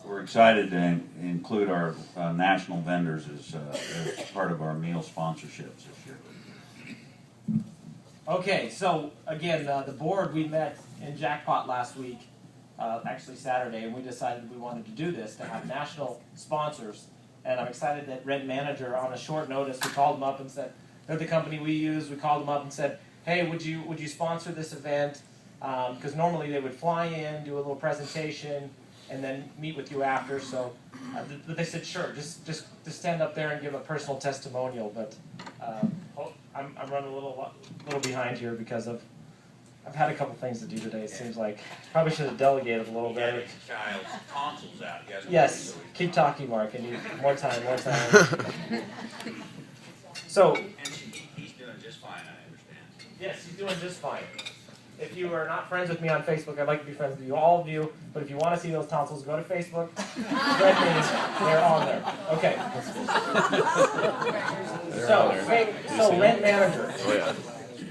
we're excited to include our national vendors as part of our meal sponsorships this year. Okay, so again, the board, we met in Jackpot last week, actually Saturday, and we decided we wanted to do this, to have national sponsors. And I'm excited that RentManager, on a short notice, we called them up and said, they're the company we use. We called them up and said, hey, would you sponsor this event? Because normally they would fly in, do a little presentation, and then meet with you after. So but they said, sure, just stand up there and give a personal testimonial. But I'm running a little behind here because I've had a couple things to do today. It seems like probably should have delegated a little bit. Get a child's tonsils out. Yes, keep talking, Mark. I need more time. So he's doing just fine, I understand. yes, he's doing just fine. If you are not friends with me on Facebook, I'd like to be friends with you, all of you. But if you want to see those tonsils, go to Facebook. They're on there. Okay. So RentManager. Oh, yeah.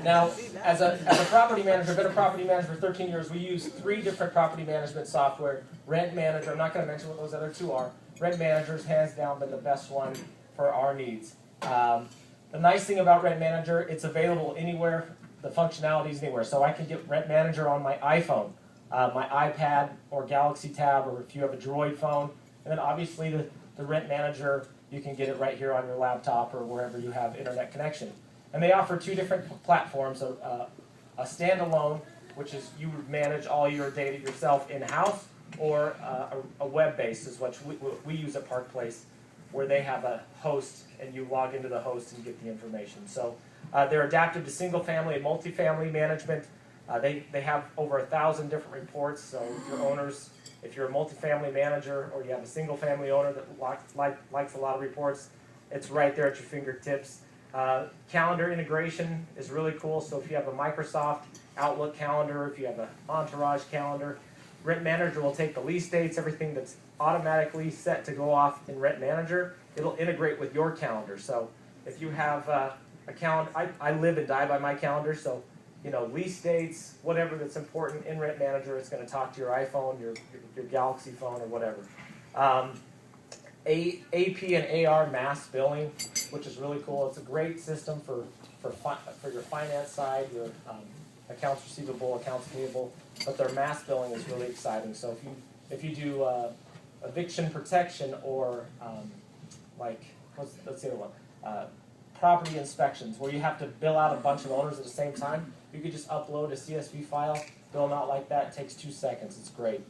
Now, as a property manager, been a property manager for 13 years, we use 3 different property management software. RentManager, I'm not going to mention what those other 2 are. RentManager's hands down been the best one for our needs. The nice thing about RentManager, it's available anywhere. The functionality is anywhere. So I can get RentManager on my iPhone, my iPad, or Galaxy Tab, or if you have a Droid phone. And then obviously the RentManager, you can get it right here on your laptop or wherever you have internet connection. And they offer 2 different platforms, a standalone, which is you would manage all your data yourself in-house, or a web-based is what we use at Park Place, where they have a host and you log into the host and get the information. So they're adapted to single-family and multifamily management. They have over 1,000 different reports, so if you're a multifamily manager or you have a single-family owner that likes a lot of reports, it's right there at your fingertips. Calendar integration is really cool, so if you have a Microsoft Outlook calendar, if you have an Entourage calendar, RentManager will take the lease dates, everything that's automatically set to go off in RentManager, it'll integrate with your calendar. So if you have a calendar, I live and die by my calendar, so lease dates, whatever that's important in RentManager, it's going to talk to your iPhone, your Galaxy phone, or whatever. AP and AR mass billing, which is really cool. It's a great system for your finance side, your accounts receivable, accounts payable, but their mass billing is really exciting. So if you do eviction protection or what's the other one? Property inspections, where you have to bill out a bunch of owners at the same time, you could just upload a CSV file, bill them out like that. It takes 2 seconds. It's great.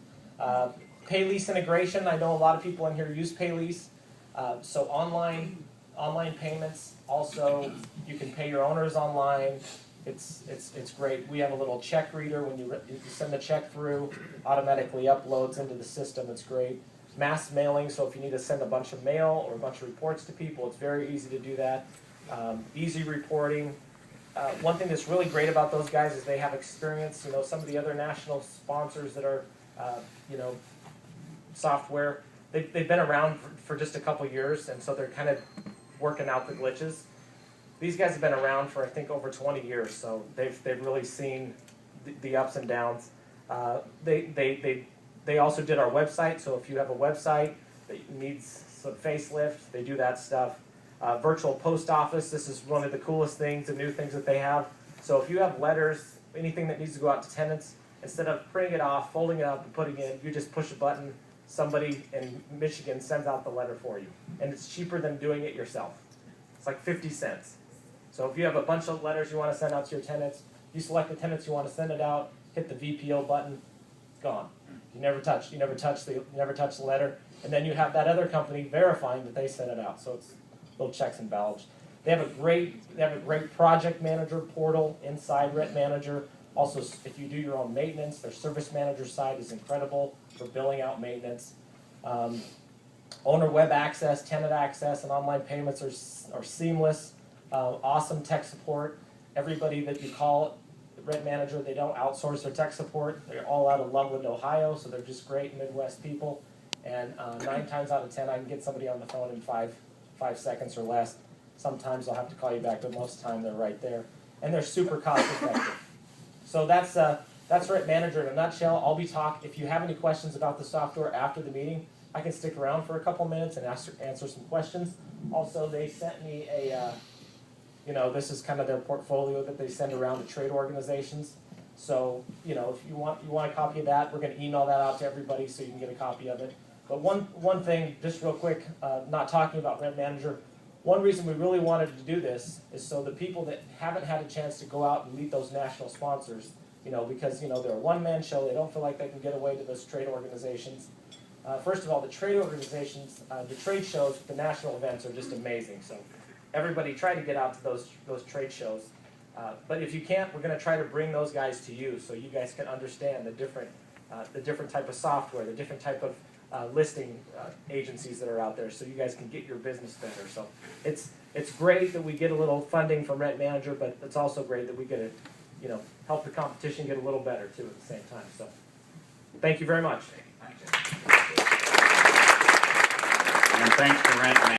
Pay lease integration. I know a lot of people in here use pay lease. So online payments. Also, you can pay your owners online. It's great. We have a little check reader. When you send the check through, automatically uploads into the system. It's great. Mass mailing. So if you need to send a bunch of mail or a bunch of reports to people, it's very easy to do that. Easy reporting. One thing that's really great about those guys is they have experience. Some of the other national sponsors that are, software, they've been around for just a couple years, and so they're kind of working out the glitches. These guys have been around for, I think, over 20 years, so they've really seen the ups and downs. They also did our website, so if you have a website that needs some facelift, they do that stuff. Virtual post office, this is one of the coolest things, the new things that they have. So if you have letters, anything that needs to go out to tenants, instead of printing it off, folding it up, and putting it in, you just push a button, somebody in Michigan sends out the letter for you. And it's cheaper than doing it yourself. It's like 50 cents. So if you have a bunch of letters you want to send out to your tenants, you select the tenants you want to send it out, hit the VPO button, it's gone. You never touch the letter, and then you have that other company verifying that they sent it out. So it's little checks and balances. They have a great project manager portal inside RentManager. Also, if you do your own maintenance, their service manager side is incredible for billing out maintenance. Owner web access, tenant access, and online payments are seamless. Awesome tech support. Everybody that you call RentManager, they don't outsource their tech support. They're all out of Loveland, Ohio, so they're just great Midwest people. And 9 times out of 10, I can get somebody on the phone in 5 seconds or less. Sometimes I'll have to call you back, but most of the time they're right there. And they're super cost effective. So that's that's RentManager in a nutshell. I'll be talking, if you have any questions about the software after the meeting, I can stick around for a couple minutes and answer some questions. Also, they sent me a, this is kind of their portfolio that they send around to trade organizations. So, if you want a copy of that, we're going to email that out to everybody so you can get a copy of it. But one thing, just real quick, not talking about RentManager, one reason we really wanted to do this is so the people that haven't had a chance to go out and meet those national sponsors, because they're a one-man show, they don't feel like they can get away to those trade organizations. First of all, the trade organizations, the trade shows, the national events are just amazing. So everybody try to get out to those trade shows. But if you can't, we're going to try to bring those guys to you so you guys can understand the different type of software, the different type of listing agencies that are out there, so you guys can get your business better. So it's great that we get a little funding from RentManager, but it's also great that we get to help the competition get a little better too at the same time. So thank you very much. And thanks to RentManager.